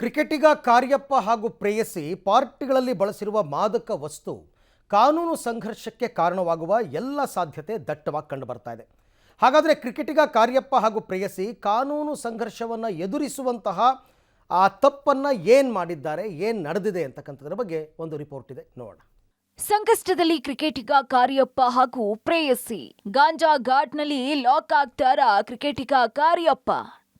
ಕ್ರಿಕೆಟಿಗ ಕಾರ್ಯಪ್ಪ ಹಾಗೂ ಪ್ರೇಯಸಿ ಪಾರ್ಟಿಗಳಲ್ಲಿ ಬಳಸಿರುವ ಮಾದಕ ವಸ್ತು ಕಾನೂನು ಸಂಘರ್ಷಕ್ಕೆ ಕಾರಣವಾಗುವ ಎಲ್ಲ ಸಾಧ್ಯತೆ ದಟ್ಟವಾಗಿ ಕಂಡುಬರ್ತಾ ಇದೆ. ಹಾಗಾದರೆ ಕ್ರಿಕೆಟಿಗ ಕಾರ್ಯಪ್ಪ ಹಾಗೂ ಪ್ರೇಯಸಿ ಕಾನೂನು ಸಂಘರ್ಷವನ್ನು ಎದುರಿಸುವಂತಹ ಆ ತಪ್ಪನ್ನು ಏನು ಮಾಡಿದ್ದಾರೆ, ಏನು ನಡೆದಿದೆ ಅಂತಕ್ಕಂಥದ್ರ ಬಗ್ಗೆ ಒಂದು ರಿಪೋರ್ಟ್ ಇದೆ, ನೋಡೋಣ. ಸಂಕಷ್ಟದಲ್ಲಿ ಕ್ರಿಕೆಟಿಗ ಕಾರ್ಯಪ್ಪ ಹಾಗೂ ಪ್ರೇಯಸಿ. ಗಾಂಜಾ ಘಾಟ್ನಲ್ಲಿ ಲಾಕ್ ಆಗ್ತಾರ ಕ್ರಿಕೆಟಿಗ ಕಾರ್ಯಪ್ಪ.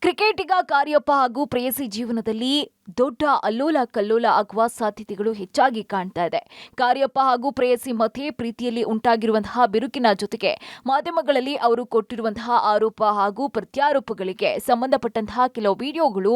ಕ್ರಿಕೆಟಿಗ ಕಾರ್ಯಪ್ಪ ಹಾಗೂ ಪ್ರೇಯಸಿ ಜೀವನದಲ್ಲಿ ದೊಡ್ಡ ಅಲ್ಲೋಲ ಕಲ್ಲೋಲ ಆಗುವ ಸಾಧ್ಯತೆಗಳು ಹೆಚ್ಚಾಗಿ ಕಾಣ್ತಾ ಇದೆ. ಕಾರ್ಯಪ್ಪ ಹಾಗೂ ಪ್ರೇಯಸಿ ಮಧ್ಯೆ ಪ್ರೀತಿಯಲ್ಲಿ ಉಂಟಾಗಿರುವಂತಹ ಬಿರುಕಿನ ಜೊತೆಗೆ ಮಾಧ್ಯಮಗಳಲ್ಲಿ ಅವರು ಕೊಟ್ಟಿರುವಂತಹ ಆರೋಪ ಹಾಗೂ ಪ್ರತ್ಯಾರೋಪಗಳಿಗೆ ಸಂಬಂಧಪಟ್ಟಂತಹ ಕೆಲವು ವಿಡಿಯೋಗಳು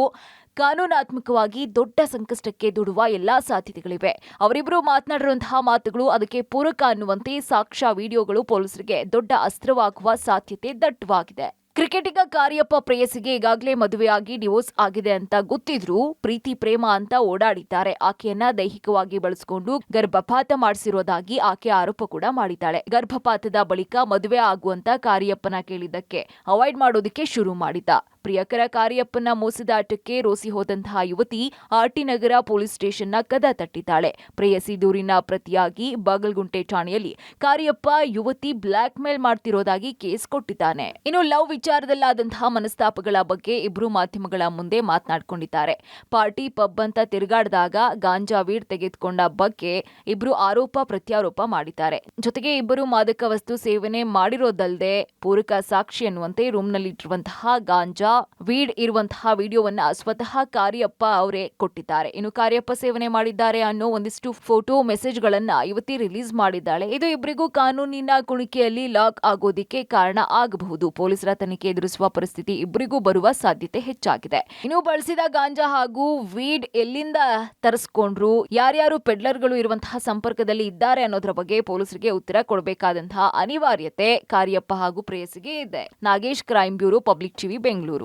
ಕಾನೂನಾತ್ಮಕವಾಗಿ ದೊಡ್ಡ ಸಂಕಷ್ಟಕ್ಕೆ ದೂಡುವ ಎಲ್ಲಾ ಸಾಧ್ಯತೆಗಳಿವೆ. ಅವರಿಬ್ಬರು ಮಾತನಾಡಿರುವಂತಹ ಮಾತುಗಳು ಅದಕ್ಕೆ ಪೂರಕ ಅನ್ನುವಂತೆ ಸಾಕ್ಷ್ಯ ವಿಡಿಯೋಗಳು ಪೊಲೀಸರಿಗೆ ದೊಡ್ಡ ಅಸ್ತ್ರವಾಗುವ ಸಾಧ್ಯತೆ ದಟ್ಟವಾಗಿದೆ. ಕ್ರಿಕೆಟಿಗ ಕಾರ್ಯಪ್ಪ ಪ್ರೇಯಸಿಗೆ ಈಗಾಗಲೇ ಮದುವೆಯಾಗಿ ಡಿವೋರ್ಸ್ ಆಗಿದೆ ಅಂತ ಗೊತ್ತಿದ್ರೂ ಪ್ರೀತಿ ಪ್ರೇಮ ಅಂತ ಓಡಾಡಿದ್ದಾರೆ. ಆಕೆಯನ್ನ ದೈಹಿಕವಾಗಿ ಬಳಸಿಕೊಂಡು ಗರ್ಭಪಾತ ಮಾಡಿಸಿರೋದಾಗಿ ಆಕೆ ಆರೋಪ ಕೂಡ ಮಾಡಿದ್ದಾಳೆ. ಗರ್ಭಪಾತದ ಬಳಿಕ ಮದುವೆ ಆಗುವಂತ ಕಾರ್ಯಪ್ಪನ ಕೇಳಿದ್ದಕ್ಕೆ ಅವಾಯ್ಡ್ ಮಾಡೋದಕ್ಕೆ ಶುರು ಮಾಡಿದ್ದ. ಪ್ರಿಯಕರ ಕಾರ್ಯಪ್ಪನ ಮೋಸದ ಆಟಕ್ಕೆ ರೋಸಿ ಹೋದಂತಹ ಯುವತಿ ಆರ್ಟಿ ನಗರ ಪೊಲೀಸ್ ಸ್ಟೇಷನ್ನ ಕದ ತಟ್ಟಿದ್ದಾಳೆ. ಪ್ರೇಯಸಿ ದೂರಿನ ಪ್ರತಿಯಾಗಿ ಬಾಗಲಗುಂಟೆ ಠಾಣೆಯಲ್ಲಿ ಕಾರ್ಯಪ್ಪ ಯುವತಿ ಬ್ಲಾಕ್ ಮೇಲ್ ಮಾಡ್ತಿರೋದಾಗಿ ಕೇಸ್ ಕೊಟ್ಟಿದ್ದಾನೆ. ಇನ್ನು ಲವ್ ವಿಚಾರದಲ್ಲಾದಂತಹ ಮನಸ್ತಾಪಗಳ ಬಗ್ಗೆ ಇಬ್ರು ಮಾಧ್ಯಮಗಳ ಮುಂದೆ ಮಾತನಾಡಿಕೊಂಡಿದ್ದಾರೆ. ಪಾರ್ಟಿ ಪಬ್ ಅಂತ ತಿರುಗಾಡಿದಾಗ ಗಾಂಜಾ ವೀಡ್ ತೆಗೆದುಕೊಂಡ ಬಗ್ಗೆ ಇಬ್ರು ಆರೋಪ ಪ್ರತ್ಯಾರೋಪ ಮಾಡಿದ್ದಾರೆ. ಜೊತೆಗೆ ಇಬ್ಬರು ಮಾದಕ ವಸ್ತು ಸೇವನೆ ಮಾಡಿರೋದಲ್ಲದೆ ಪೂರಕ ಸಾಕ್ಷಿ ಅನ್ನುವಂತೆ ರೂಮ್ನಲ್ಲಿಟ್ಟಿರುವಂತಹ ಗಾಂಜಾ ವೀಡ್ ಇರುವಂತಹ ವಿಡಿಯೋವನ್ನ ಸ್ವತಃ ಕಾರ್ಯಪ್ಪ ಅವರೇ ಕೊಟ್ಟಿದ್ದಾರೆ. ಇನ್ನು ಕಾರ್ಯಪ್ಪ ಸೇವನೆ ಮಾಡಿದ್ದಾರೆ ಅನ್ನೋ ಒಂದಿಷ್ಟು ಫೋಟೋ ಮೆಸೇಜ್ಗಳನ್ನ ಯುವತಿ ರಿಲೀಸ್ ಮಾಡಿದ್ದಾಳೆ. ಇದು ಇಬ್ಬರಿಗೂ ಕಾನೂನಿನ ಕುಣಿಕೆಯಲ್ಲಿ ಲಾಕ್ ಆಗೋದಿಕ್ಕೆ ಕಾರಣ ಆಗಬಹುದು. ಪೊಲೀಸರ ತನಿಖೆ ಎದುರಿಸುವ ಪರಿಸ್ಥಿತಿ ಇಬ್ಬರಿಗೂ ಬರುವ ಸಾಧ್ಯತೆ ಹೆಚ್ಚಾಗಿದೆ. ಇನ್ನು ಬಳಸಿದ ಗಾಂಜಾ ಹಾಗೂ ವೀಡ್ ಎಲ್ಲಿಂದ ತರಿಸ್ಕೊಂಡ್ರು, ಯಾರ್ಯಾರು ಪೆಡ್ಲರ್ಗಳು ಇರುವಂತಹ ಸಂಪರ್ಕದಲ್ಲಿ ಇದ್ದಾರೆ ಅನ್ನೋದ್ರ ಬಗ್ಗೆ ಪೊಲೀಸರಿಗೆ ಉತ್ತರ ಕೊಡಬೇಕಾದಂತಹ ಅನಿವಾರ್ಯತೆ ಕಾರ್ಯಪ್ಪ ಹಾಗೂ ಪ್ರೇಯಸಿಗೆ ಇದೆ. Nagesh, crime bureau, public TV, Bengaluru.